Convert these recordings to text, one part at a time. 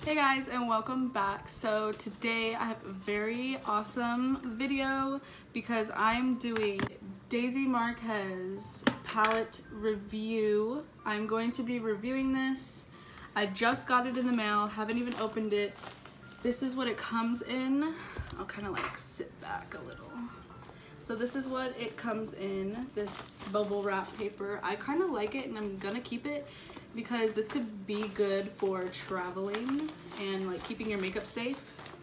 Hey guys, and welcome back. So today I have a very awesome video because I'm doing Daisy Marquez palette review. I'm going to be reviewing this. I just got it in the mail, haven't even opened it. This is what it comes in. I'll kind of like sit back a little. So this is what it comes in, this bubble wrap paper. I kind of like it and I'm gonna keep it because this could be good for traveling and like keeping your makeup safe.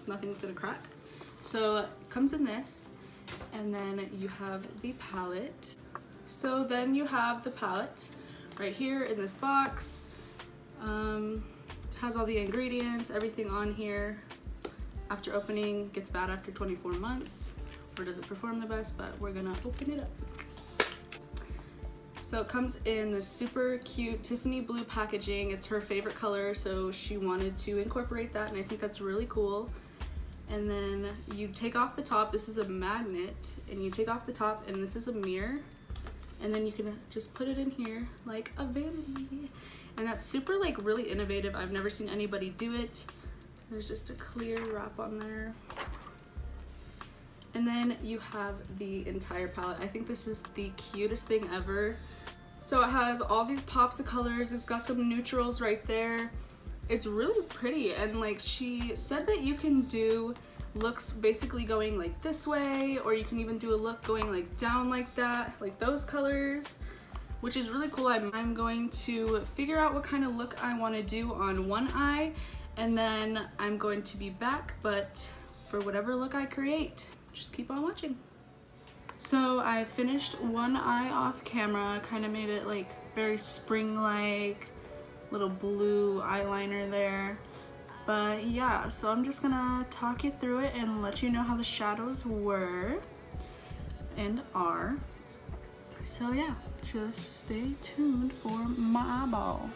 Nothing's gonna crack. So it comes in this, and then you have the palette. So then you have the palette right here in this box. Has all the ingredients, everything on here. After opening, gets bad after 24 months, or doesn't perform the best, but we're gonna open it up. So it comes in this super cute Tiffany blue packaging. It's her favorite color, so she wanted to incorporate that, and I think that's really cool. And then you take off the top. This is a magnet, and you take off the top, and this is a mirror. And then you can just put it in here like a vanity. And that's super like really innovative. I've never seen anybody do it. There's just a clear wrap on there. And then you have the entire palette. I think this is the cutest thing ever. So it has all these pops of colors. It's got some neutrals right there. It's really pretty, and like she said that you can do looks basically going like this way, or you can even do a look going like down like that, like those colors, which is really cool. I'm going to figure out what kind of look I want to do on one eye, and then I'm going to be back, but for whatever look I create, just keep on watching. So I finished one eye off camera, kind of made it like very spring-like, little blue eyeliner there. But yeah, so I'm just gonna talk you through it and let you know how the shadows were and are. So yeah, just stay tuned for my eyeball.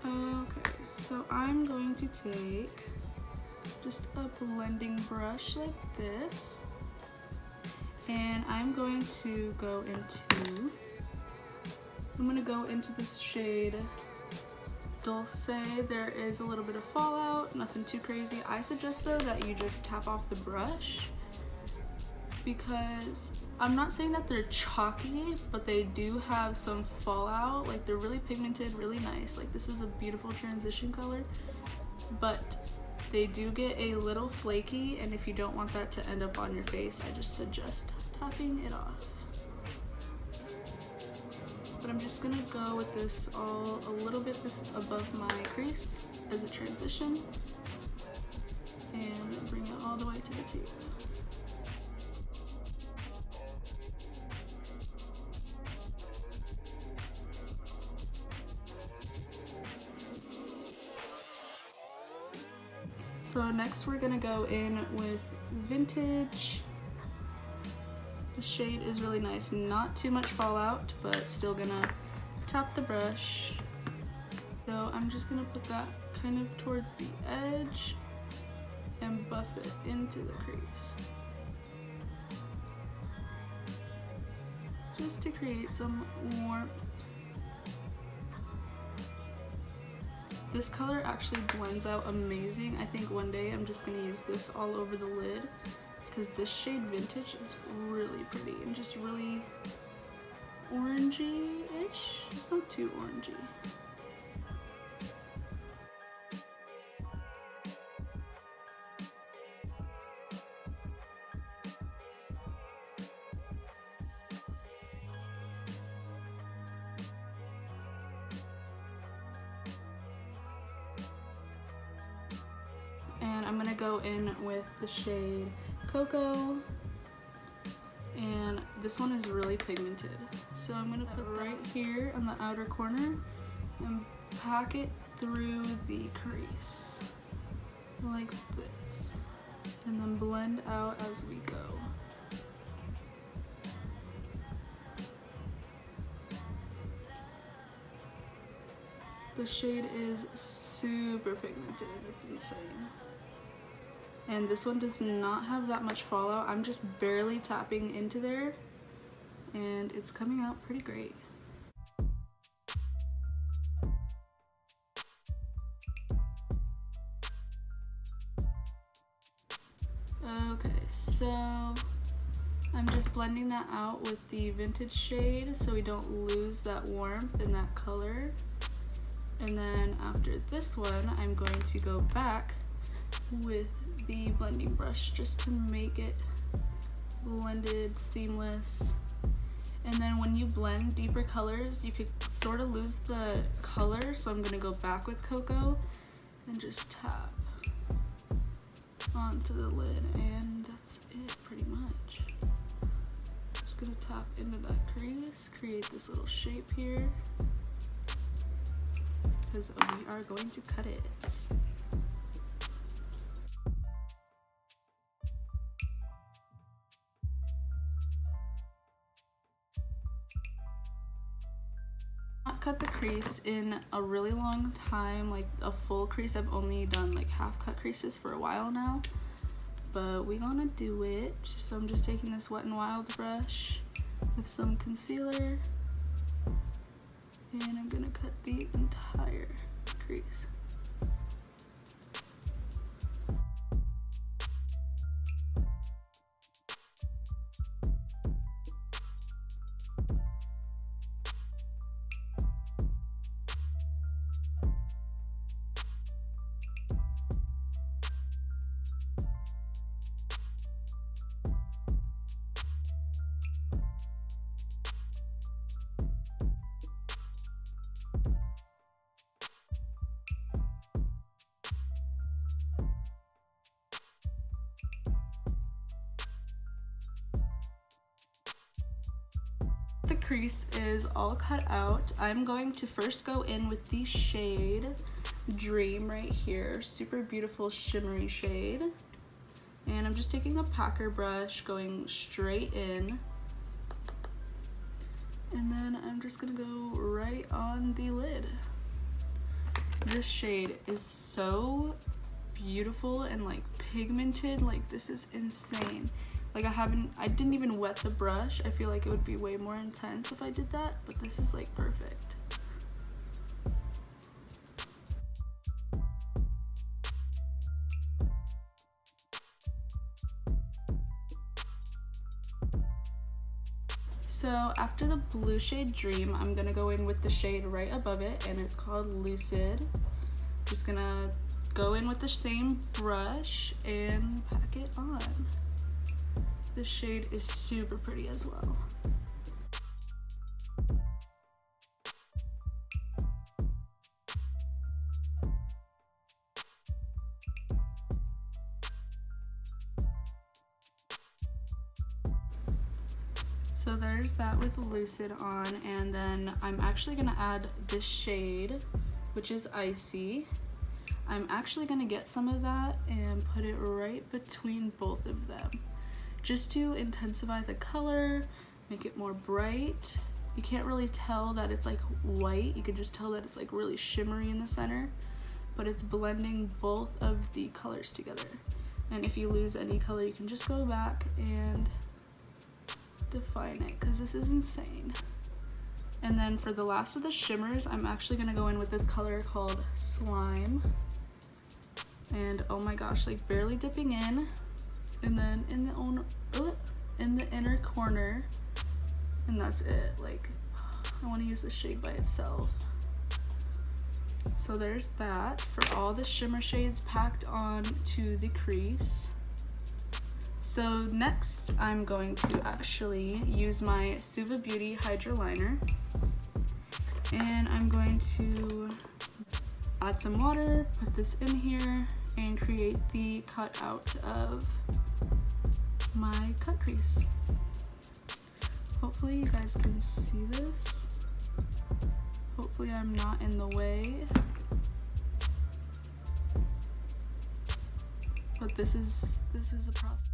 Okay, so I'm going to take just a blending brush like this, and I'm going to go into this shade Dulce. There is a little bit of fallout, nothing too crazy. I suggest though that you just tap off the brush, because I'm not saying that they're chalky, but they do have some fallout. Like they're really pigmented, really nice. Like this is a beautiful transition color, but they do get a little flaky, and if you don't want that to end up on your face, I just suggest tapping it off. But I'm just gonna go with this all a little bit above my crease as a transition, and bring it all the way to the tip. So next we're gonna go in with Vintage. The shade is really nice, not too much fallout, but still gonna tap the brush. So I'm just gonna put that kind of towards the edge and buff it into the crease, just to create some warmth. This color actually blends out amazing. I think one day I'm just gonna use this all over the lid, because this shade Vintage is really pretty and just really orangey-ish. It's not too orangey. And I'm gonna go in with the shade Cocoa, and this one is really pigmented. So I'm gonna put right here on the outer corner and pack it through the crease like this, and then blend out as we go. The shade is super pigmented, it's insane. And this one does not have that much fallout. I'm just barely tapping into there, and it's coming out pretty great. Okay, so I'm just blending that out with the vintage shade so we don't lose that warmth and that color. And then after this one, I'm going to go back with the blending brush just to make it blended, seamless. And then when you blend deeper colors, you could sort of lose the color, so I'm gonna go back with Cocoa and just tap onto the lid, and that's it pretty much. Just gonna tap into that crease, create this little shape here, because we are going to cut it. I've cut the crease in a really long time, like a full crease. I've only done like half cut creases for a while now, but we gonna do it. So I'm just taking this Wet n Wild brush with some concealer, and I'm gonna cut the entire crease. The crease is all cut out. I'm going to first go in with the shade Dream right here. Super beautiful shimmery shade. And I'm just taking a packer brush, going straight in. And then I'm just gonna go right on the lid. This shade is so beautiful and like pigmented, like this is insane. Like I didn't even wet the brush. I feel like it would be way more intense if I did that, but this is like perfect. So after the blue shade Dream, I'm gonna go in with the shade right above it, and it's called Lucid. Just gonna go in with the same brush and pack it on. This shade is super pretty as well. So there's that with Lucid on, and then I'm actually gonna add this shade, which is Icy. I'm actually gonna get some of that and put it right between both of them, just to intensify the color, make it more bright. You can't really tell that it's like white, you can just tell that it's like really shimmery in the center, but it's blending both of the colors together. And if you lose any color, you can just go back and define it, because this is insane. And then for the last of the shimmers, I'm actually gonna go in with this color called Slime. And oh my gosh, like barely dipping in. And then in the inner corner, and that's it. Like I want to use the shade by itself. So there's that for all the shimmer shades packed on to the crease. So next I'm going to actually use my Rose.Bud.Beauty Hydro Liner, and I'm going to add some water, put this in here, and create the cutout of my cut crease. Hopefully you guys can see this. Hopefully I'm not in the way. But this is a process.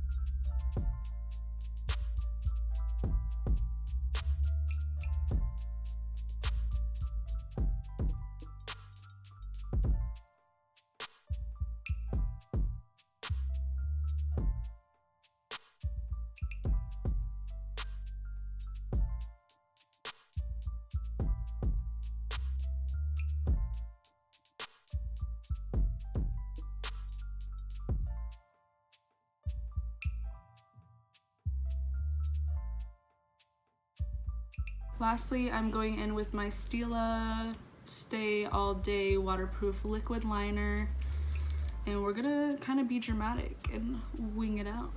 Lastly, I'm going in with my Stila Stay All Day Waterproof Liquid Liner, and we're gonna kind of be dramatic and wing it out.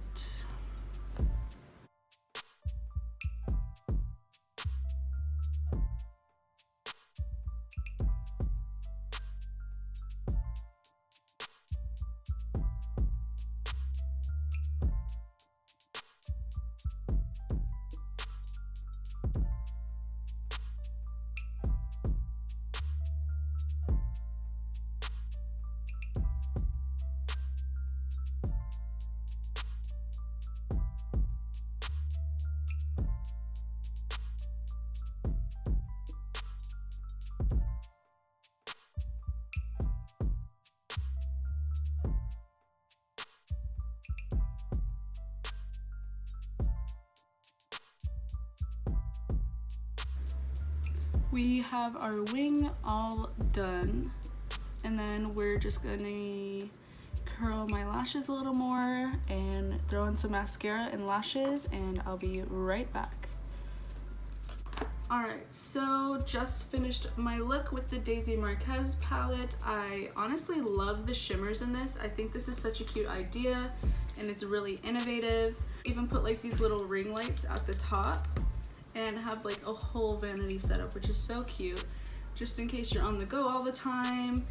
We have our wing all done, and then we're just gonna curl my lashes a little more and throw in some mascara and lashes, and I'll be right back. Alright, so just finished my look with the Daisy Marquez palette. I honestly love the shimmers in this. I think this is such a cute idea and it's really innovative. Even put like these little ring lights at the top and have like a whole vanity setup, which is so cute. Just in case you're on the go all the time.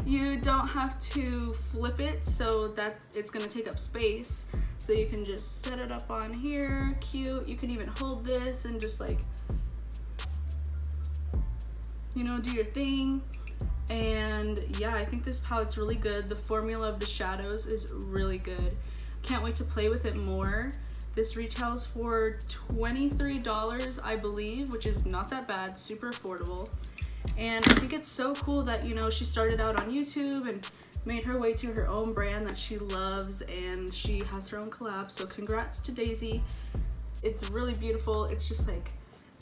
You don't have to flip it so that it's gonna take up space. So you can just set it up on here, cute. You can even hold this and just like, you know, do your thing. And yeah, I think this palette's really good. The formula of the shadows is really good. Can't wait to play with it more. This retails for $23, I believe, which is not that bad, super affordable. And I think it's so cool that, you know, she started out on YouTube and made her way to her own brand that she loves, and she has her own collab. So congrats to Daisy. It's really beautiful. It's just like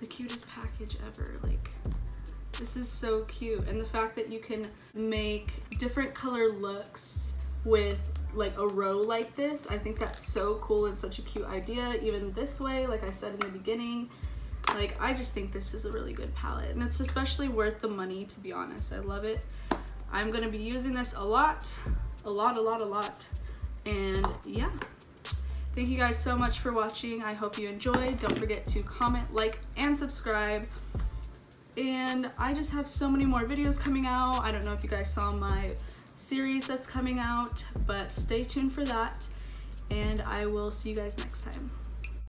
the cutest package ever. Like, this is so cute. And the fact that you can make different color looks with like a row like this, I think that's so cool and such a cute idea. Even this way, like I said in the beginning, like I just think this is a really good palette, and it's especially worth the money, to be honest. I love it. I'm gonna be using this a lot. And yeah, thank you guys so much for watching. I hope you enjoyed. Don't forget to comment, like, and subscribe. And I just have so many more videos coming out. I don't know if you guys saw my series that's coming out, but stay tuned for that, and I will see you guys next time.